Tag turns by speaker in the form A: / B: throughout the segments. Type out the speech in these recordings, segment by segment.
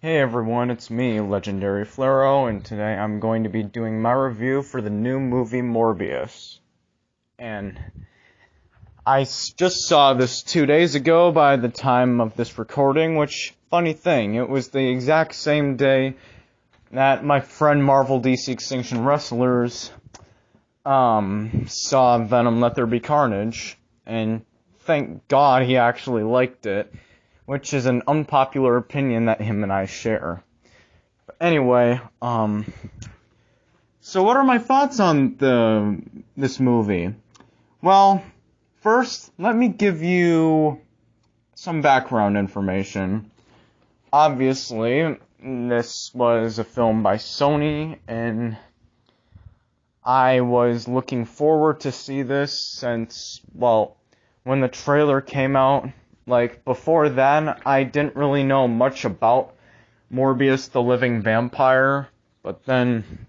A: Hey everyone, it's me, Legendary Flaro, and today I'm going to be doing my review for the new movie Morbius. And just saw this 2 days ago by the time of this recording, which, funny thing, it was the exact same day that my friend Marvel DC Extinction Wrestlers saw Venom Let There Be Carnage, and thank God he actually liked it, which is an unpopular opinion that him and I share. But anyway, so what are my thoughts on this movie? Well, first, let me give you some background information. Obviously, this was a film by Sony, and I was looking forward to see this since, well, when the trailer came out. Like, before then, I didn't really know much about Morbius the Living Vampire, but then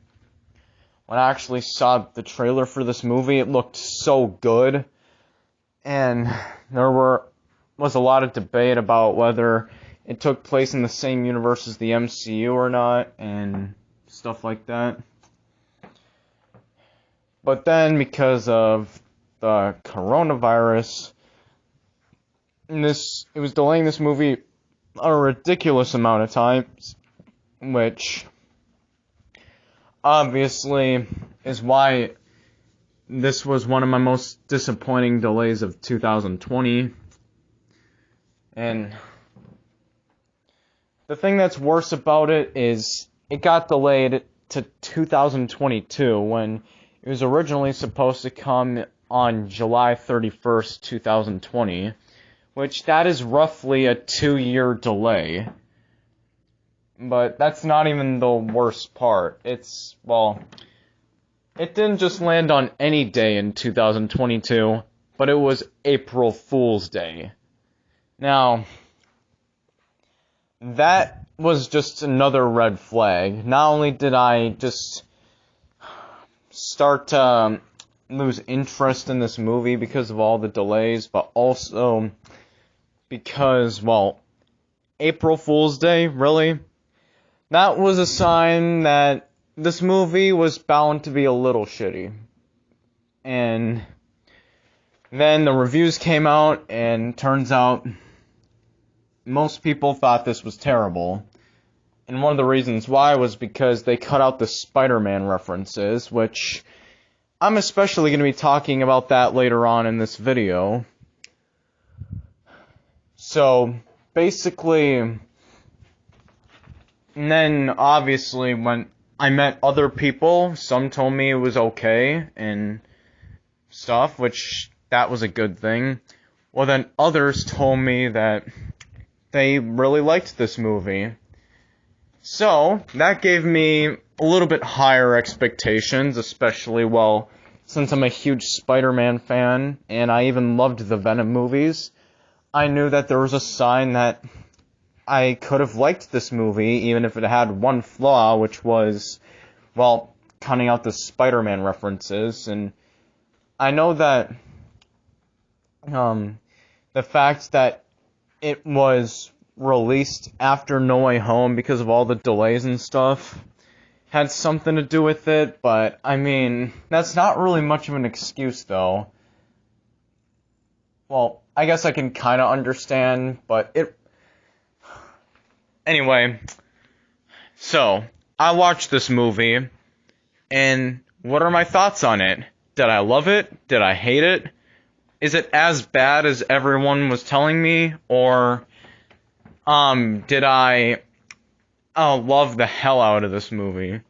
A: when I actually saw the trailer for this movie, it looked so good, and there was a lot of debate about whether it took place in the same universe as the MCU or not, and stuff like that. But then, because of the coronavirus, it was delaying this movie a ridiculous amount of times, which obviously is why this was one of my most disappointing delays of 2020. And the thing that's worse about it is it got delayed to 2022 when it was originally supposed to come on July 31st, 2020. Which, that is roughly a 2-year delay. But that's not even the worst part. It didn't just land on any day in 2022, but it was April Fool's Day. Now, that was just another red flag. Not only did I just start to lose interest in this movie because of all the delays, but also because, well, April Fool's Day, really? That was a sign that this movie was bound to be a little shitty. And then the reviews came out, and turns out most people thought this was terrible. And one of the reasons why was because they cut out the Spider-Man references, which I'm especially going to be talking about that later on in this video. So, basically, and then obviously when I met other people, some told me it was okay and stuff, which that was a good thing. Well, then others told me that they really liked this movie. So, that gave me a little bit higher expectations, especially, well, since I'm a huge Spider-Man fan, and I even loved the Venom movies. I knew that there was a sign that I could have liked this movie, even if it had one flaw, which was, well, cutting out the Spider-Man references. And I know that the fact that it was released after No Way Home because of all the delays and stuff had something to do with it, but, I mean, that's not really much of an excuse, though. Well, I guess I can kind of understand, but Anyway, so, I watched this movie, and what are my thoughts on it? Did I love it? Did I hate it? Is it as bad as everyone was telling me? Or, did I love the hell out of this movie?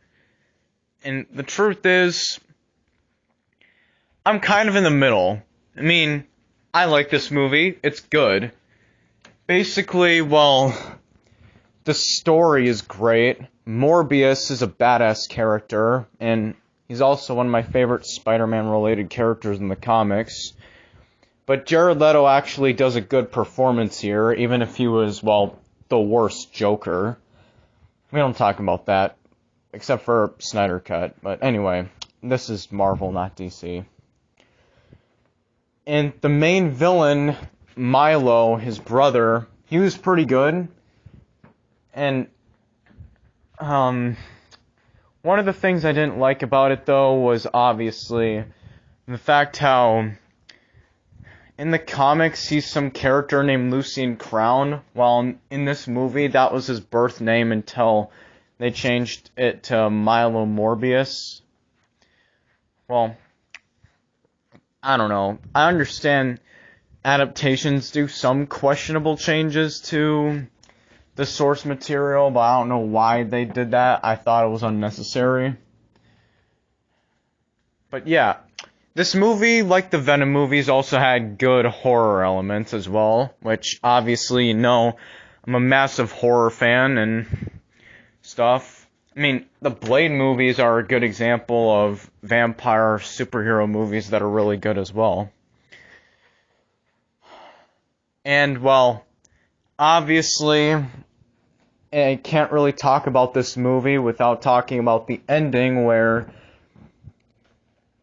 A: And the truth is, I'm kind of in the middle. I mean, I like this movie. It's good. Basically, well, the story is great. Morbius is a badass character, and he's also one of my favorite Spider-Man related characters in the comics. But Jared Leto actually does a good performance here, even if he was, well, the worst Joker. We don't talk about that, except for Snyder Cut. But anyway, this is Marvel, not DC. And the main villain, Milo, his brother, he was pretty good. And Um, one of the things I didn't like about it, though, was obviously the fact how in the comics he's some character named Lucian Crown, while in this movie that was his birth name until they changed it to Milo Morbius. Well, I don't know. I understand adaptations do some questionable changes to the source material, but I don't know why they did that. I thought it was unnecessary. But yeah, this movie, like the Venom movies, also had good horror elements as well, which obviously, I'm a massive horror fan and stuff. I mean, the Blade movies are a good example of vampire superhero movies that are really good as well. And, well, obviously, I can't really talk about this movie without talking about the ending, where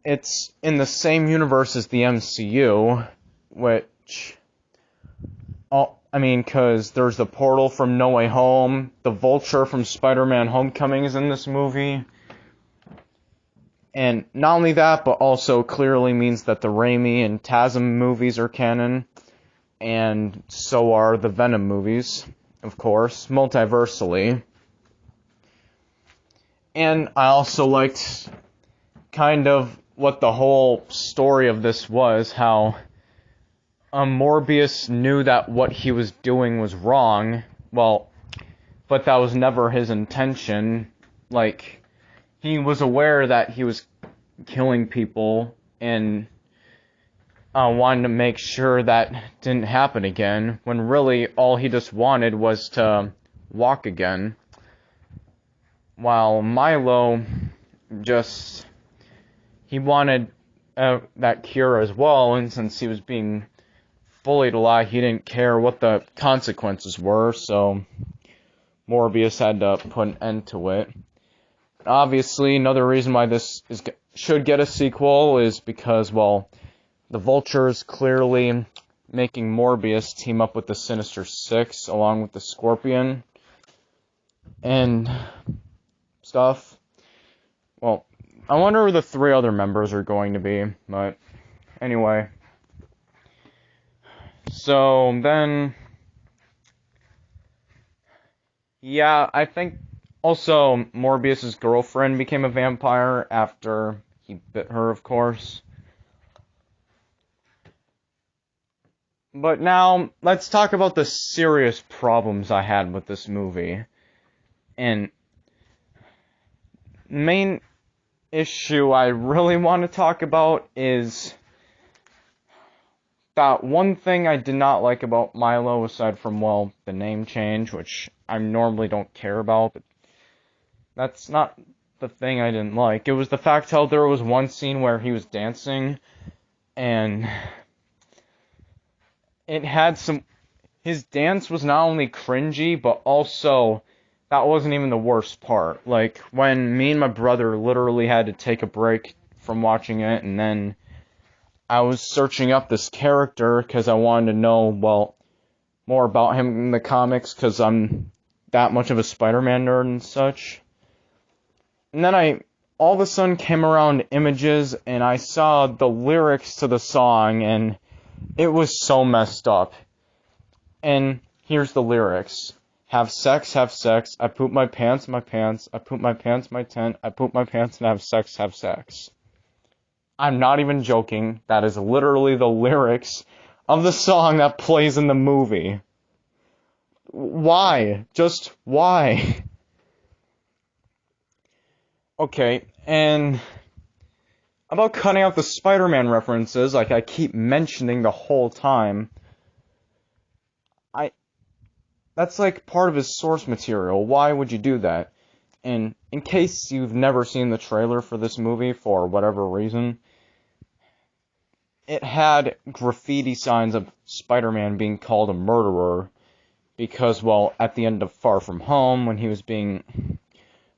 A: it's in the same universe as the MCU, which, because there's the portal from No Way Home, the Vulture from Spider-Man Homecoming is in this movie, and not only that, but also clearly means that the Raimi and Tasm movies are canon, and so are the Venom movies, of course, multiversally. And I also liked kind of what the whole story of this was, how Morbius knew that what he was doing was wrong, well, but that was never his intention. Like, he was aware that he was killing people, and wanted to make sure that didn't happen again, when really all he just wanted was to walk again. While Milo he wanted that cure as well, and since he was being bullied a lot, he didn't care what the consequences were, so Morbius had to put an end to it. Obviously, another reason why this should get a sequel is because, well, the Vulture is clearly making Morbius team up with the Sinister Six, along with the Scorpion, and stuff. Well, I wonder who the three other members are going to be, but anyway. So then, yeah, I think also Morbius' girlfriend became a vampire after he bit her, of course. But now, let's talk about the serious problems I had with this movie. And main issue I really want to talk about is that one thing I did not like about Milo, aside from, well, the name change, which I normally don't care about, but that's not the thing I didn't like. It was the fact how there was one scene where he was dancing, and it had his dance was not only cringy, but also, that wasn't even the worst part. Like, when me and my brother literally had to take a break from watching it, and then I was searching up this character because I wanted to know, well, more about him in the comics, because I'm that much of a Spider-Man nerd and such. And then I all of a sudden came around images, and I saw the lyrics to the song, and it was so messed up. And here's the lyrics. Have sex, I poop my pants, I poop my pants, my tent, I poop my pants and have sex. I'm not even joking, that is literally the lyrics of the song that plays in the movie. Why? Just why? Okay, and about cutting out the Spider-Man references, like I keep mentioning the whole time, that's like part of his source material. Why would you do that? And in case you've never seen the trailer for this movie for whatever reason, it had graffiti signs of Spider-Man being called a murderer because, well, at the end of Far From Home, when he was being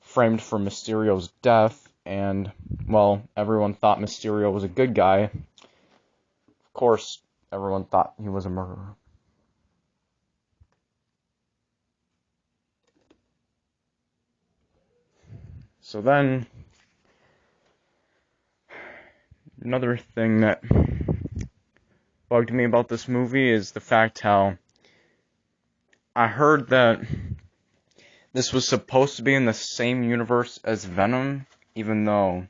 A: framed for Mysterio's death, and, well, everyone thought Mysterio was a good guy. Of course, everyone thought he was a murderer. So then, another thing that bugged me about this movie is the fact how I heard that this was supposed to be in the same universe as Venom, even though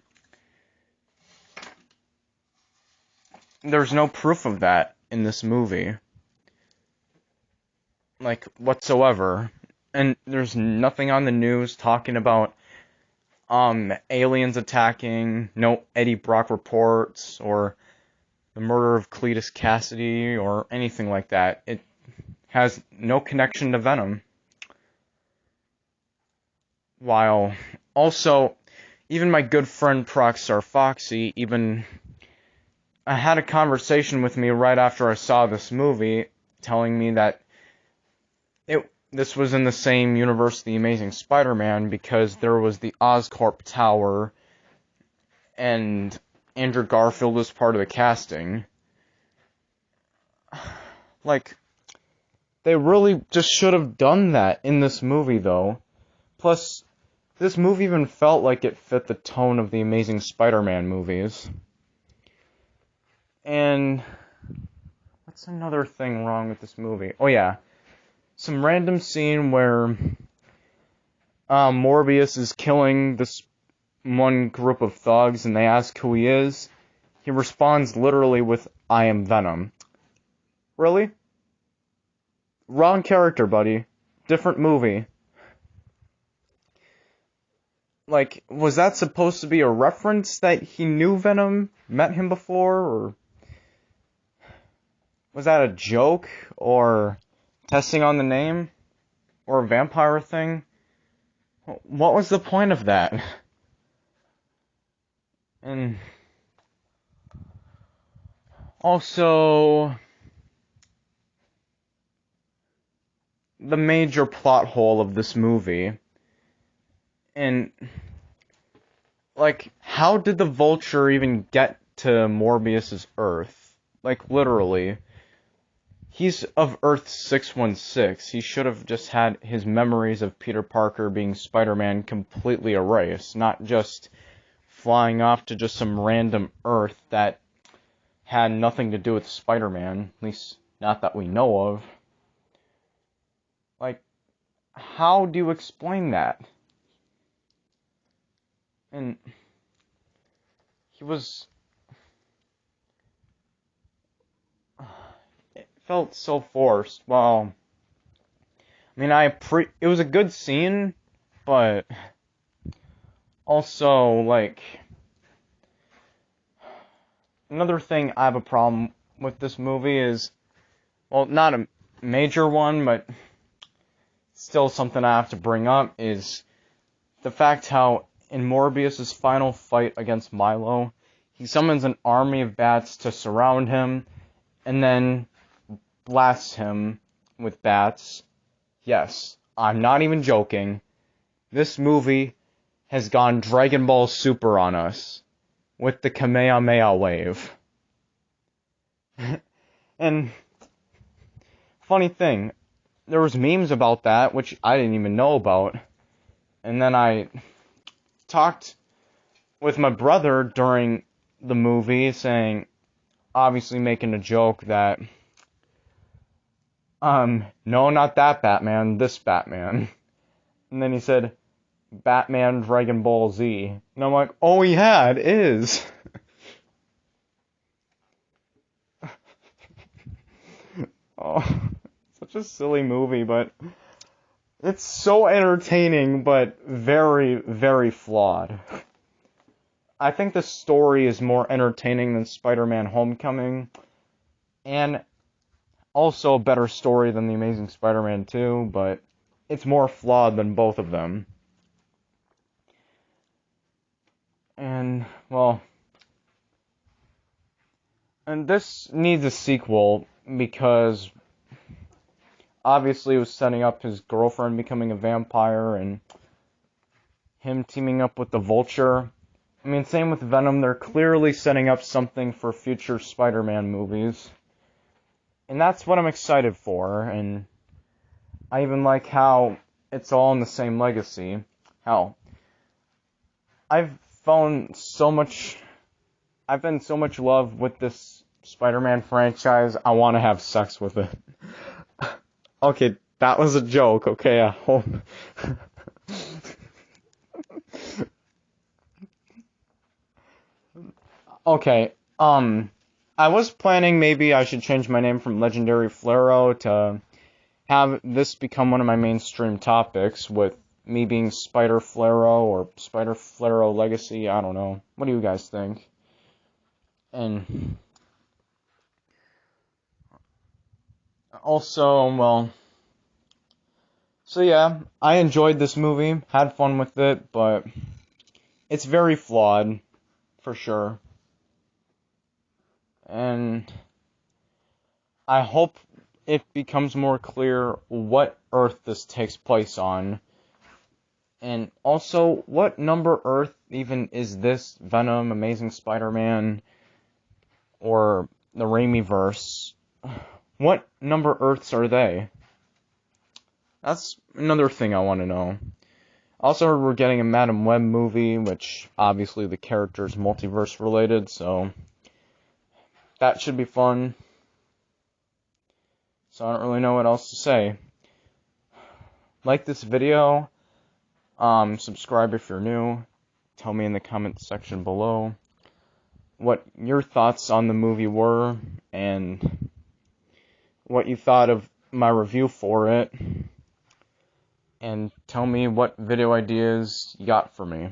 A: there's no proof of that in this movie. Like, whatsoever. And there's nothing on the news talking about aliens attacking, no Eddie Brock reports, or the murder of Cletus Cassidy, or anything like that. It has no connection to Venom. While also, even my good friend Proxstar Foxy had a conversation with me right after I saw this movie, telling me that this was in the same universe, The Amazing Spider-Man, because there was the Oscorp Tower, and Andrew Garfield was part of the casting. Like, they really just should have done that in this movie, though. Plus, this movie even felt like it fit the tone of the Amazing Spider-Man movies. And what's another thing wrong with this movie? Oh yeah, some random scene where Morbius is killing this one group of thugs and they ask who he is. He responds literally with, "I am Venom." Really? Wrong character, buddy. Different movie. Like, was that supposed to be a reference that he knew Venom, met him before, or was that a joke, or testing on the name, or a vampire thing? What was the point of that? And also, the major plot hole of this movie, and like, how did the Vulture even get to Morbius's Earth? Like, literally. He's of Earth 616. He should have just had his memories of Peter Parker being Spider-Man completely erased, not just flying off to just some random Earth that had nothing to do with Spider-Man, at least not that we know of. Like, how do you explain that? And he was... It felt so forced. Well, I mean, it was a good scene, but also, like, another thing I have a problem with this movie is, well, not a major one, but still something I have to bring up, is the fact how in Morbius' final fight against Milo, he summons an army of bats to surround him, and then blasts him with bats. Yes, I'm not even joking. This movie has gone Dragon Ball Super on us with the Kamehameha wave. And funny thing, there was memes about that, which I didn't even know about. And then I talked with my brother during the movie, saying, obviously making a joke that, no, not that Batman, this Batman. And then he said, Batman Dragon Ball Z. And I'm like, oh yeah, it is. Oh, such a silly movie, but it's so entertaining, but very, very flawed. I think the story is more entertaining than Spider-Man Homecoming, and also a better story than The Amazing Spider-Man 2, but it's more flawed than both of them. And, well, and this needs a sequel, because obviously it was setting up his girlfriend becoming a vampire, and him teaming up with the Vulture. I mean, same with Venom, they're clearly setting up something for future Spider-Man movies. And that's what I'm excited for, and I even like how it's all in the same legacy. Hell, I've found so much. I've been so much love with this Spider-Man franchise. I want to have sex with it. Okay, that was a joke. Okay, I hope. Okay. I was planning maybe I should change my name from Legendary Flaro to have this become one of my mainstream topics, with me being Spider Flaro or Spider Flaro Legacy. I don't know. What do you guys think? And also, well, so yeah, I enjoyed this movie, had fun with it, but it's very flawed, for sure. And I hope it becomes more clear what Earth this takes place on. And also, what number Earth even is this? Venom, Amazing Spider-Man, or the Raimiverse? What number Earths are they? That's another thing I want to know. Also, heard we're getting a Madam Web movie, which obviously the character's multiverse related, so that should be fun. So I don't really know what else to say. Like this video, subscribe if you're new, tell me in the comment section below what your thoughts on the movie were, and what you thought of my review for it, and tell me what video ideas you got for me.